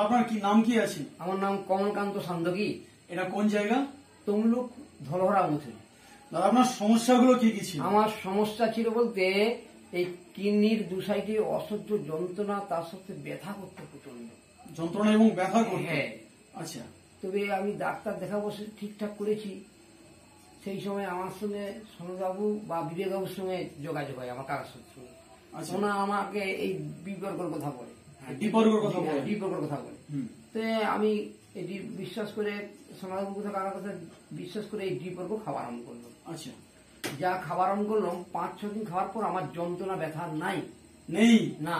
আপনার কি নাম কি আছে? আমার নাম কমলকান্ত সান্দকি। এটা কোন জায়গা? তমলুক ধলহরা মুথুরি। দাদা আপনার সমস্যাগুলো কি কি ছিল? আমার সমস্যা ছিল বলতে এই কিডনির দু সাইডে অসহ্য যন্ত্রণা, তার সাথে ব্যথা করতে প্রচন্ড যন্ত্রণা এবং ব্যথা করতে? হ্যাঁ। আচ্ছা। তবে আমি ডাক্তার দেখাবো ঠিকঠাক করেছি। সেই সময় আমার সঙ্গে সনদবাবু বা বিবেকবাবুর সঙ্গে যোগাযোগ হয়, আমার কাকার সঙ্গে। আচ্ছা। ওনা আমাকে এই বিতর্কের কথা বলে, ডিপর্গের কথা বলে। ডিপর্কের কথা বলে। তো আমি এটি বিশ্বাস করে সনদবাবুর কথা, কাকার কথা বিশ্বাস করে এই ডিপর্ক খাওয়া আরম্ভ করলাম। আচ্ছা। যা খাবার আরম্ভ করলাম, 5-6 দিন খাওয়ার পর আমার যন্ত্রণা ব্যথা নাই নেই না।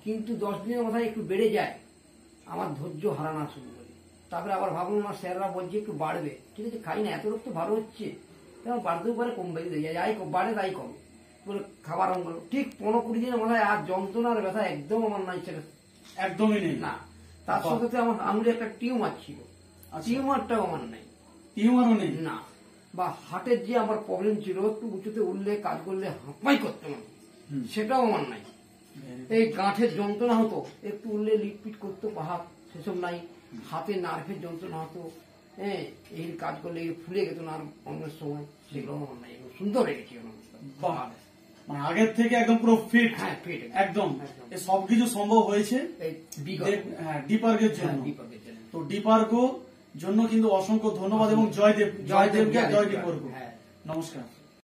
কিন্তু 10 দিনের মাথায় একটু বেড়ে যায়, আমার ধৈর্য হারানো শুরু করি। তারপরে আবার ভাবলাম আমার স্যাররা বলছে একটু বাড়বে, ঠিক আছে খাই না, এত রোগ তো ভালো হচ্ছে, বাড়তেও পারে কমবে, যাই বাড়ে তাই কমে বলে খাবার আরম্ভ করলাম। ঠিক 15-20 দিনের মাথায় আর যন্ত্রণার ব্যথা একদম আমার নাই, সেটা একদমই নেই না। তার সাথে আমার আঙুলে একটা টিউমার ছিল, টিউমারটাও আমার নাই। টিউমারও নেই না। বা হার্টের যে আমার প্রবলেম ছিল, একটু উঁচুতে উঠলে কাজ করলে হাঁপাই করতে না, সেটাও আমার নাই। এই গাঁঠের যন্ত্রণা হতো, একটু উঠলে লিটপিট করতো হাত, সেসব নাই। হাতে নার্ভের যন্ত্রণা হতো, হ্যাঁ, এই কাজ করলে ফুলে গেত নার্ভ অনেক সময়, সেগুলো আমার নাই। সুন্দর রেখেছি। মানে আগের থেকে একদম পুরো ফিট। হ্যাঁ, ফিট একদম। সবকিছু সম্ভব হয়েছে ডিপার্গের জন্য। তো ডিপার্গ জন্য কিন্তু অসংখ্য ধন্যবাদ এবং জয়দেব, জয়দেবকে জয় ডিপার্গ। নমস্কার।